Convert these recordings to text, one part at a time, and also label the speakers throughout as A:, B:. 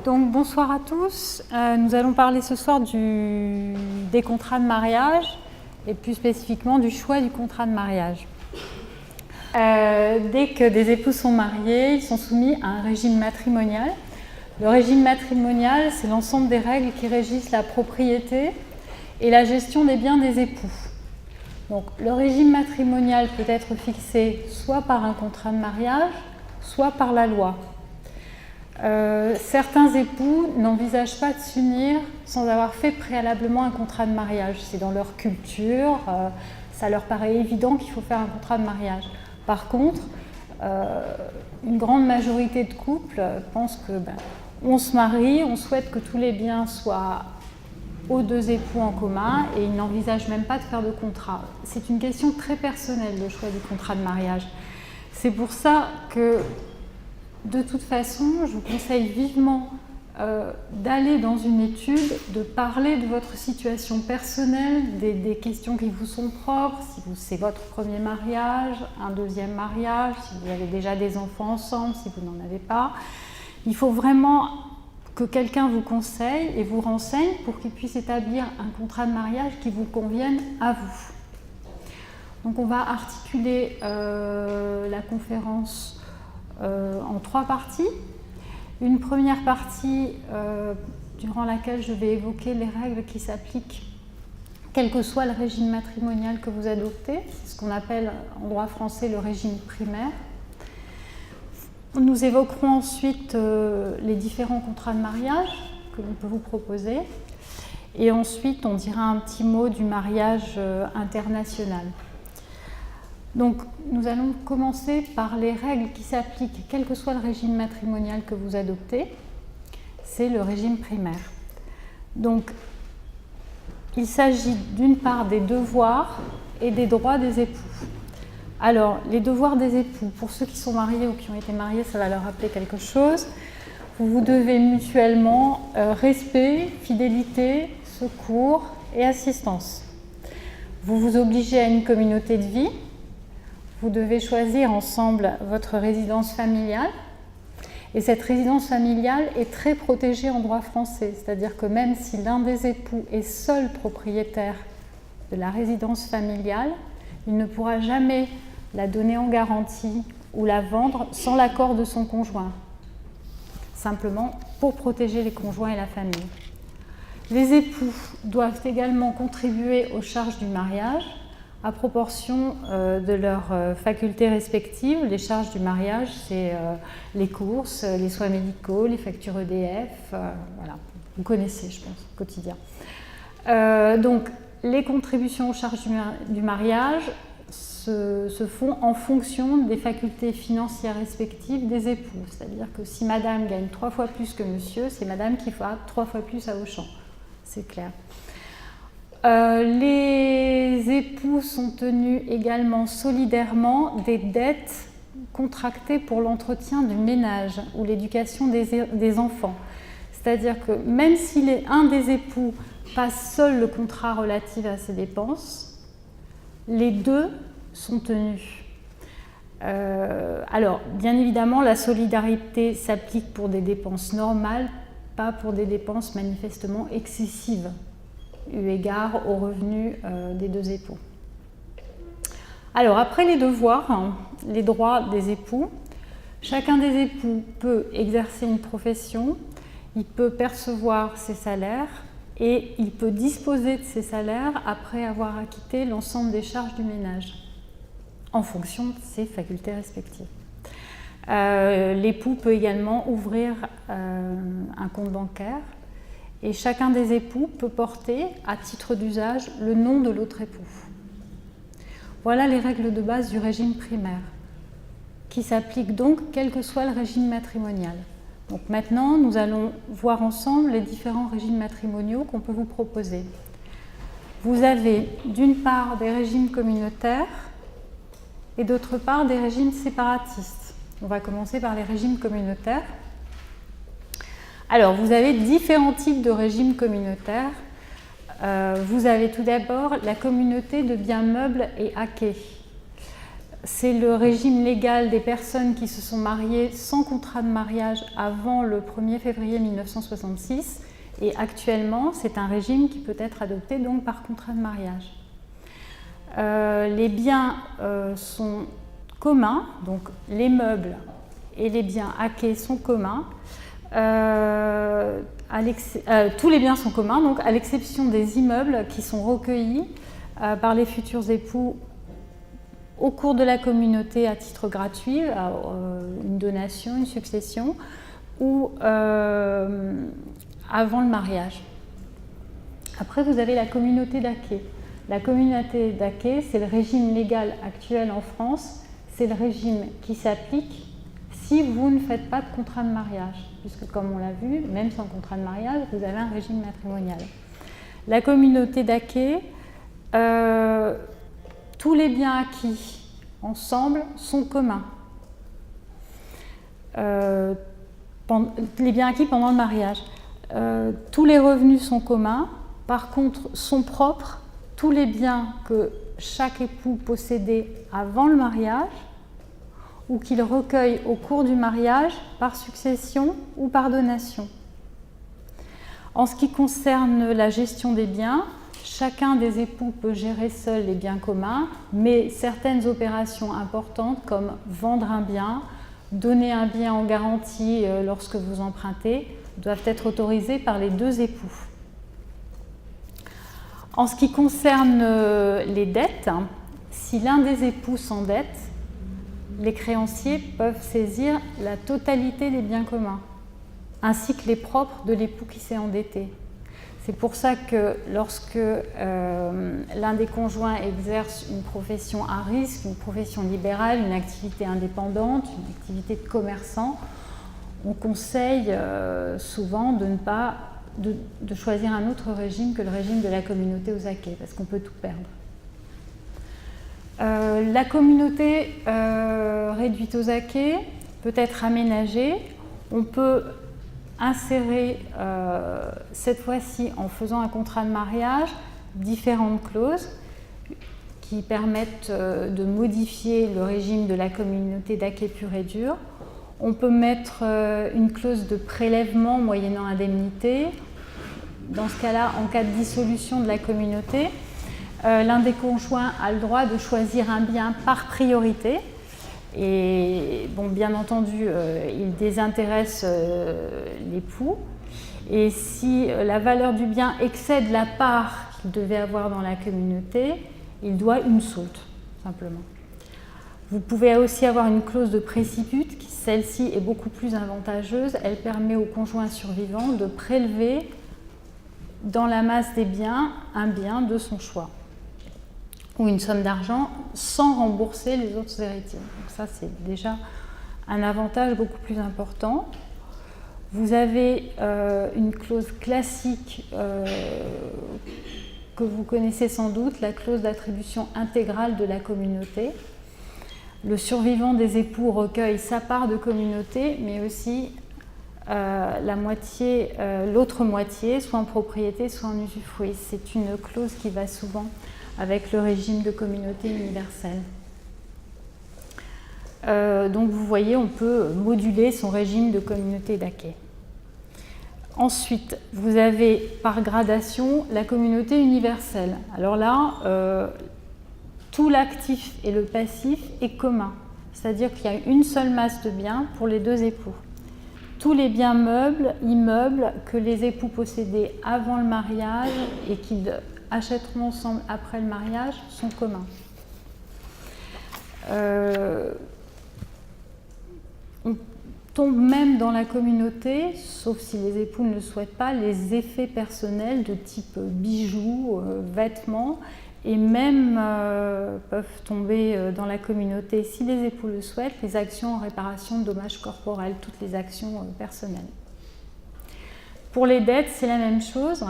A: Donc bonsoir à tous. Nous allons parler ce soir des contrats de mariage et plus spécifiquement du choix du contrat de mariage. Dès que des époux sont mariés, ils sont soumis à un régime matrimonial. Le régime matrimonial, c'est l'ensemble des règles qui régissent la propriété et la gestion des biens des époux. Donc le régime matrimonial peut être fixé soit par un contrat de mariage, soit par la loi. Certains époux n'envisagent pas de s'unir sans avoir fait préalablement un contrat de mariage. C'est dans leur culture, ça leur paraît évident qu'il faut faire un contrat de mariage. Par contre, une grande majorité de couples pensent que on se marie, on souhaite que tous les biens soient aux deux époux en commun et ils n'envisagent même pas de faire de contrat. C'est une question très personnelle, le choix du contrat de mariage. C'est pour ça que de toute façon, je vous conseille vivement d'aller dans une étude, de parler de votre situation personnelle, des questions qui vous sont propres, si c'est votre premier mariage, un deuxième mariage, si vous avez déjà des enfants ensemble, si vous n'en avez pas. Il faut vraiment que quelqu'un vous conseille et vous renseigne pour qu'il puisse établir un contrat de mariage qui vous convienne à vous. Donc on va articuler la conférence en 3 parties. Une première partie durant laquelle je vais évoquer les règles qui s'appliquent quel que soit le régime matrimonial que vous adoptez, c'est ce qu'on appelle en droit français le régime primaire. Nous évoquerons ensuite les différents contrats de mariage que l'on peut vous proposer et ensuite on dira un petit mot du mariage international. Donc, nous allons commencer par les règles qui s'appliquent, quel que soit le régime matrimonial que vous adoptez. C'est le régime primaire. Donc, il s'agit d'une part des devoirs et des droits des époux. Alors, les devoirs des époux, pour ceux qui sont mariés ou qui ont été mariés, ça va leur rappeler quelque chose. Vous vous devez mutuellement respect, fidélité, secours et assistance. Vous vous obligez à une communauté de vie. Vous devez choisir ensemble votre résidence familiale et cette résidence familiale est très protégée en droit français, c'est-à-dire que même si l'un des époux est seul propriétaire de la résidence familiale, il ne pourra jamais la donner en garantie ou la vendre sans l'accord de son conjoint, simplement pour protéger les conjoints et la famille. Les époux doivent également contribuer aux charges du mariage à proportion de leurs facultés respectives. Les charges du mariage, c'est les courses, les soins médicaux, les factures EDF, voilà, vous connaissez, je pense, au quotidien. Donc, les contributions aux charges du mariage se font en fonction des facultés financières respectives des époux. C'est-à-dire que si madame gagne 3 fois plus que monsieur, c'est madame qui fera 3 fois plus à Auchan. C'est clair. Les époux sont tenus également solidairement des dettes contractées pour l'entretien du ménage ou l'éducation des enfants. C'est-à-dire que même si un des époux passe seul le contrat relatif à ses dépenses, les deux sont tenus. Alors, bien évidemment, la solidarité s'applique pour des dépenses normales, pas pour des dépenses manifestement excessives, eu égard aux revenus des deux époux. Alors, après les devoirs, les droits des époux, chacun des époux peut exercer une profession, il peut percevoir ses salaires et il peut disposer de ses salaires après avoir acquitté l'ensemble des charges du ménage, en fonction de ses facultés respectives. L'époux peut également ouvrir un compte bancaire et chacun des époux peut porter, à titre d'usage, le nom de l'autre époux. Voilà les règles de base du régime primaire, qui s'appliquent donc quel que soit le régime matrimonial. Donc maintenant, nous allons voir ensemble les différents régimes matrimoniaux qu'on peut vous proposer. Vous avez d'une part des régimes communautaires et d'autre part des régimes séparatistes. On va commencer par les régimes communautaires. Alors, vous avez différents types de régimes communautaires. Vous avez tout d'abord la communauté de biens meubles et acquets. c'est le régime légal des personnes qui se sont mariées sans contrat de mariage avant le 1er février 1966. Et actuellement, c'est un régime qui peut être adopté donc par contrat de mariage. Les biens sont communs, donc les meubles et les biens acquis sont communs. Tous les biens sont communs, donc à l'exception des immeubles qui sont recueillis par les futurs époux au cours de la communauté à titre gratuit, une donation, une succession, ou avant le mariage. Après, vous avez la communauté d'acquis. La communauté d'acquis, c'est le régime légal actuel en France, c'est le régime qui s'applique si vous ne faites pas de contrat de mariage, puisque comme on l'a vu, même sans contrat de mariage, vous avez un régime matrimonial. La communauté d'acquis, tous les biens acquis ensemble sont communs. Les biens acquis pendant le mariage. Tous les revenus sont communs, par contre sont propres tous les biens que chaque époux possédait avant le mariage ou qu'il recueille au cours du mariage par succession ou par donation. En ce qui concerne la gestion des biens, chacun des époux peut gérer seul les biens communs, mais certaines opérations importantes comme vendre un bien, donner un bien en garantie lorsque vous empruntez, doivent être autorisées par les deux époux. En ce qui concerne les dettes, si l'un des époux s'endette, les créanciers peuvent saisir la totalité des biens communs, ainsi que les propres de l'époux qui s'est endetté. C'est pour ça que lorsque l'un des conjoints exerce une profession à risque, une profession libérale, une activité indépendante, une activité de commerçant, on conseille souvent de choisir un autre régime que le régime de la communauté aux acquis, parce qu'on peut tout perdre. La communauté réduite aux acquis peut être aménagée. On peut insérer, cette fois-ci en faisant un contrat de mariage, différentes clauses qui permettent de modifier le régime de la communauté d'acquis pure et dure. On peut mettre une clause de prélèvement moyennant indemnité. Dans ce cas-là, en cas de dissolution de la communauté, l'un des conjoints a le droit de choisir un bien par priorité. Et bon, bien entendu, il désintéresse l'époux. Et si la valeur du bien excède la part qu'il devait avoir dans la communauté, il doit une soulte, simplement. Vous pouvez aussi avoir une clause de préciput, celle-ci est beaucoup plus avantageuse. Elle permet au conjoint survivant de prélever dans la masse des biens un bien de son choix ou une somme d'argent sans rembourser les autres héritiers. Donc ça, c'est déjà un avantage beaucoup plus important. Vous avez une clause classique que vous connaissez sans doute, la clause d'attribution intégrale de la communauté. Le survivant des époux recueille sa part de communauté, mais aussi l'autre moitié, soit en propriété, soit en usufruit. C'est une clause qui va souvent avec le régime de communauté universelle. Donc vous voyez, on peut moduler son régime de communauté d'acquis. Ensuite, vous avez par gradation la communauté universelle. Alors là, tout l'actif et le passif est commun, c'est-à-dire qu'il y a une seule masse de biens pour les deux époux. Tous les biens meubles, immeubles que les époux possédaient avant le mariage et qu'ils achèteront ensemble après le mariage sont communs. On tombe même dans la communauté, sauf si les époux ne le souhaitent pas, les effets personnels de type bijoux, vêtements, et même peuvent tomber dans la communauté, si les époux le souhaitent, les actions en réparation de dommages corporels, toutes les actions personnelles. Pour les dettes, c'est la même chose.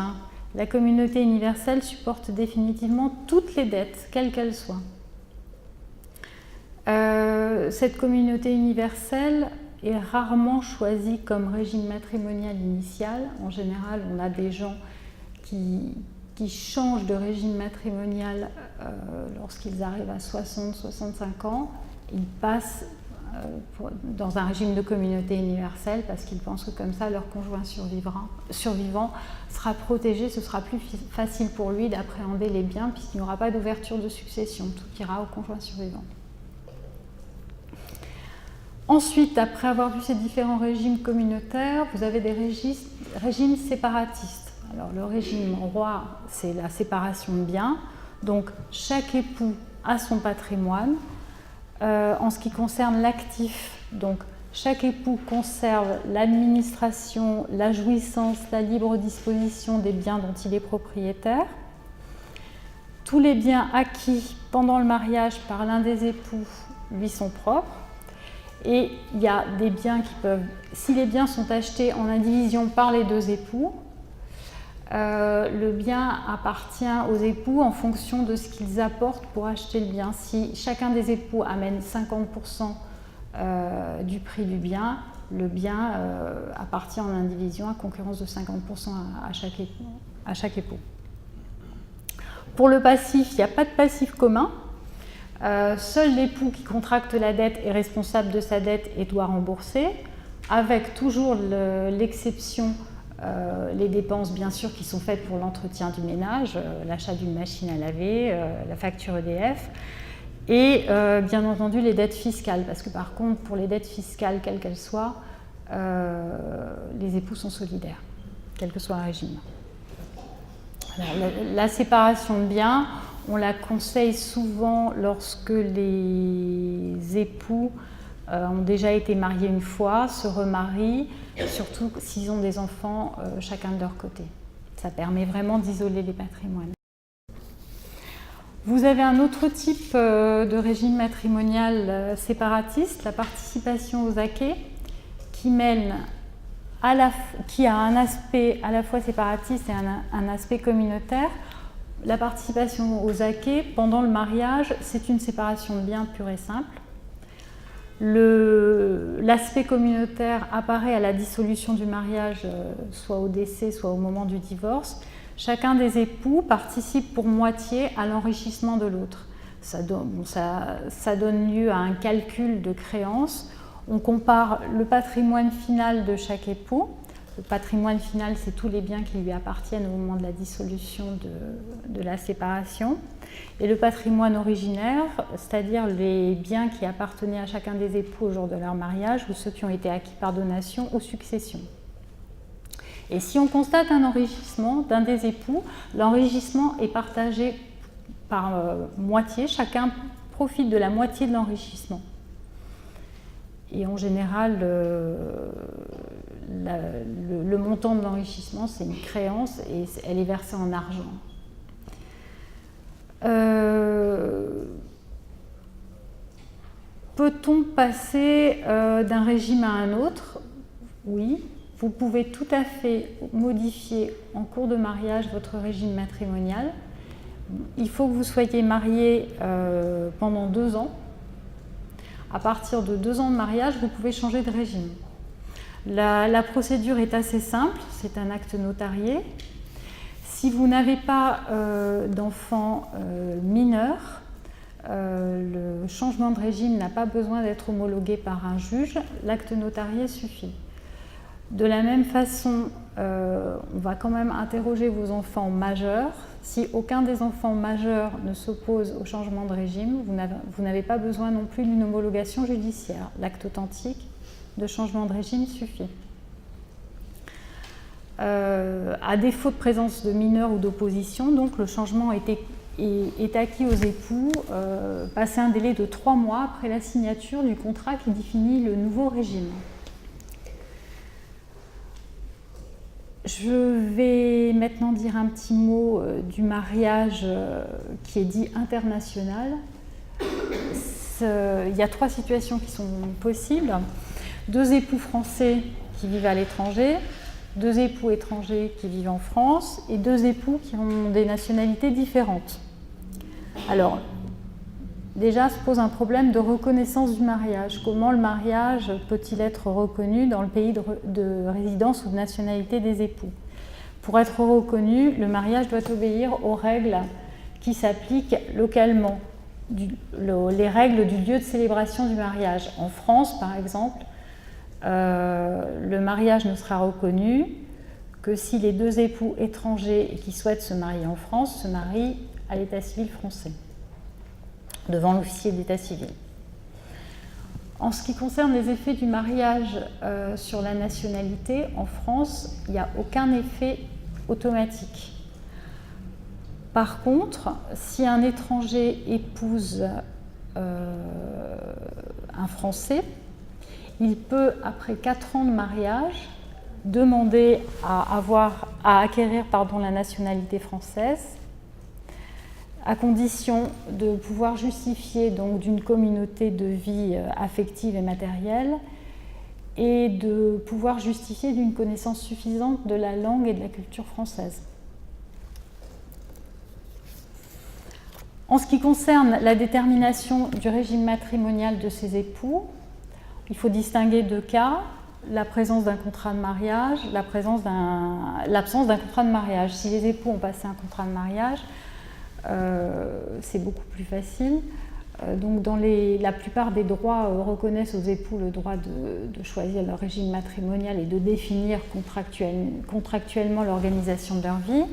A: La communauté universelle supporte définitivement toutes les dettes, quelles qu'elles soient. Cette communauté universelle est rarement choisie comme régime matrimonial initial. En général, on a des gens qui qui changent de régime matrimonial lorsqu'ils arrivent à 60-65 ans. Ils passent dans un régime de communauté universelle parce qu'ils pensent que comme ça leur conjoint survivant sera protégé, ce sera plus facile pour lui d'appréhender les biens puisqu'il n'y aura pas d'ouverture de succession, tout ira au conjoint survivant. Ensuite, après avoir vu ces différents régimes communautaires, vous avez des régimes séparatistes. Alors le régime roi, c'est la séparation de biens, donc chaque époux a son patrimoine. En ce qui concerne l'actif, donc chaque époux conserve l'administration, la jouissance, la libre disposition des biens dont il est propriétaire. Tous les biens acquis pendant le mariage par l'un des époux lui sont propres. Et il y a des biens qui peuvent, si les biens sont achetés en indivision par les deux époux, le bien appartient aux époux en fonction de ce qu'ils apportent pour acheter le bien. Si chacun des époux amène 50% du prix du bien, le bien appartient en indivision à concurrence de 50% à chaque époux. Pour le passif, il n'y a pas de passif commun. Seul l'époux qui contracte la dette est responsable de sa dette et doit rembourser, avec toujours l'exception les dépenses bien sûr qui sont faites pour l'entretien du ménage, l'achat d'une machine à laver, la facture EDF, et bien entendu les dettes fiscales, parce que par contre pour les dettes fiscales, quelles qu'elles soient, les époux sont solidaires, quel que soit le régime. Alors, la séparation de biens, on la conseille souvent lorsque les époux ont déjà été mariés une fois, se remarient, surtout s'ils ont des enfants chacun de leur côté. Ça permet vraiment d'isoler les patrimoines. Vous avez un autre type de régime matrimonial séparatiste, la participation aux acquêts, qui a un aspect à la fois séparatiste et un aspect communautaire. La participation aux acquêts pendant le mariage, c'est une séparation de biens pure et simple. L'aspect communautaire apparaît à la dissolution du mariage, soit au décès, soit au moment du divorce. Chacun des époux participe pour moitié à l'enrichissement de l'autre. Ça donne lieu à un calcul de créances. On compare le patrimoine final de chaque époux. Le patrimoine final, c'est tous les biens qui lui appartiennent au moment de la dissolution de la séparation. Et le patrimoine originaire, c'est-à-dire les biens qui appartenaient à chacun des époux au jour de leur mariage ou ceux qui ont été acquis par donation ou succession. Et si on constate un enrichissement d'un des époux, l'enrichissement est partagé par moitié, chacun profite de la moitié de l'enrichissement. Et en général, le montant de l'enrichissement, c'est une créance et elle est versée en argent. Peut-on passer d'un régime à un autre? Oui, vous pouvez tout à fait modifier en cours de mariage votre régime matrimonial. Il faut que vous soyez mariés pendant 2 ans. À partir de 2 ans de mariage, vous pouvez changer de régime. La procédure est assez simple, c'est un acte notarié. Si vous n'avez pas d'enfants mineurs, le changement de régime n'a pas besoin d'être homologué par un juge, l'acte notarié suffit. De la même façon, on va quand même interroger vos enfants majeurs. Si aucun des enfants majeurs ne s'oppose au changement de régime, vous n'avez pas besoin non plus d'une homologation judiciaire. L'acte authentique de changement de régime suffit. À défaut de présence de mineurs ou d'opposition, donc le changement est acquis aux époux passé un délai de 3 mois après la signature du contrat qui définit le nouveau régime. Je vais maintenant dire un petit mot du mariage qui est dit international. Il y a 3 situations qui sont possibles. 2 époux français qui vivent à l'étranger, 2 époux étrangers qui vivent en France et 2 époux qui ont des nationalités différentes. Alors, déjà se pose un problème de reconnaissance du mariage. Comment le mariage peut-il être reconnu dans le pays de résidence ou de nationalité des époux? pour être reconnu, le mariage doit obéir aux règles qui s'appliquent localement, les règles du lieu de célébration du mariage. En France, par exemple, le mariage ne sera reconnu que si les deux époux étrangers qui souhaitent se marier en France se marient à l'état civil français, devant l'officier d'état civil. En ce qui concerne les effets du mariage sur la nationalité, en France, il n'y a aucun effet automatique. Par contre, si un étranger épouse un Français, il peut, après 4 ans de mariage, demander à acquérir la nationalité française, à condition de pouvoir justifier donc d'une communauté de vie affective et matérielle et de pouvoir justifier d'une connaissance suffisante de la langue et de la culture française. En ce qui concerne la détermination du régime matrimonial de ces époux, il faut distinguer 2 cas, la présence d'un contrat de mariage, l'absence d'un contrat de mariage. Si les époux ont passé un contrat de mariage, c'est beaucoup plus facile. Donc la plupart des droits reconnaissent aux époux le droit de choisir leur régime matrimonial et de définir contractuellement l'organisation de leur vie.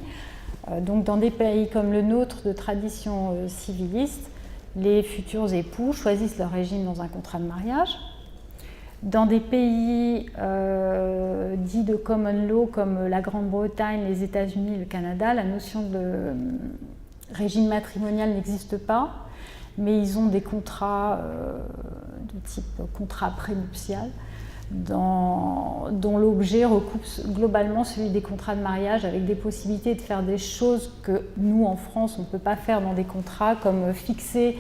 A: Donc dans des pays comme le nôtre de tradition civiliste, les futurs époux choisissent leur régime dans un contrat de mariage. Dans des pays dits de common law comme la Grande-Bretagne, les États-Unis, le Canada, la notion de régime matrimonial n'existe pas, mais ils ont des contrats de type contrat prénuptial dont l'objet recoupe globalement celui des contrats de mariage, avec des possibilités de faire des choses que nous, en France, on ne peut pas faire dans des contrats, comme fixer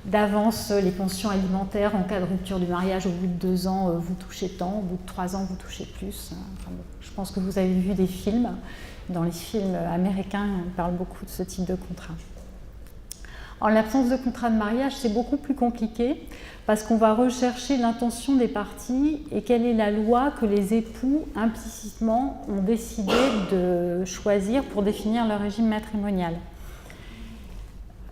A: d'avance les pensions alimentaires en cas de rupture du mariage. Au bout de 2 ans, vous touchez tant, au bout de 3 ans, vous touchez plus. Enfin, bon, je pense que vous avez vu des films. Dans les films américains, on parle beaucoup de ce type de contrat. En l'absence de contrat de mariage, c'est beaucoup plus compliqué parce qu'on va rechercher l'intention des parties et quelle est la loi que les époux implicitement ont décidé de choisir pour définir leur régime matrimonial.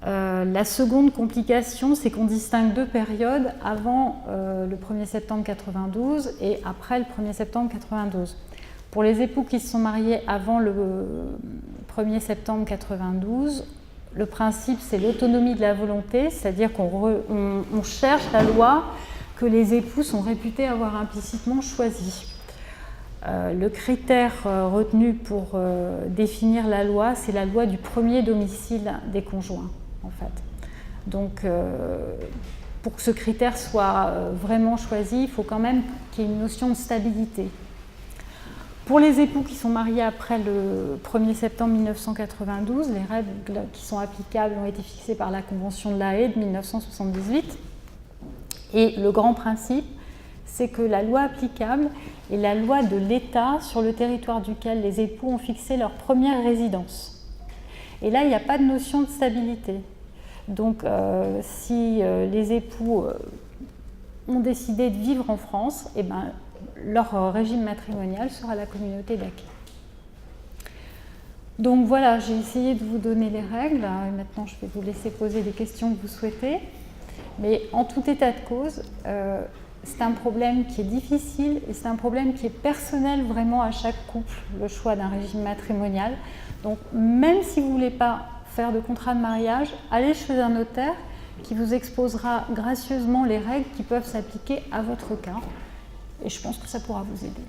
A: La seconde complication, c'est qu'on distingue 2 périodes, avant le 1er septembre 1992 et après le 1er septembre 1992. Pour les époux qui se sont mariés avant le 1er septembre 1992, le principe, c'est l'autonomie de la volonté, c'est-à-dire qu'on cherche la loi que les époux sont réputés avoir implicitement choisie. Le critère retenu pour définir la loi, c'est la loi du premier domicile des conjoints, en fait. Donc, pour que ce critère soit vraiment choisi, il faut quand même qu'il y ait une notion de stabilité. Pour les époux qui sont mariés après le 1er septembre 1992, les règles qui sont applicables ont été fixées par la Convention de La Haye de 1978. Et le grand principe, c'est que la loi applicable est la loi de l'État sur le territoire duquel les époux ont fixé leur première résidence. Et là, il n'y a pas de notion de stabilité. Donc, si les époux ont décidé de vivre en France, eh ben, leur régime matrimonial sera la communauté d'accueil. Donc voilà, j'ai essayé de vous donner les règles. Maintenant, je vais vous laisser poser les questions que vous souhaitez. Mais en tout état de cause, c'est un problème qui est difficile et c'est un problème qui est personnel vraiment à chaque couple, le choix d'un régime matrimonial. Donc même si vous ne voulez pas faire de contrat de mariage, allez chez un notaire qui vous exposera gracieusement les règles qui peuvent s'appliquer à votre cas. Et je pense que ça pourra vous aider.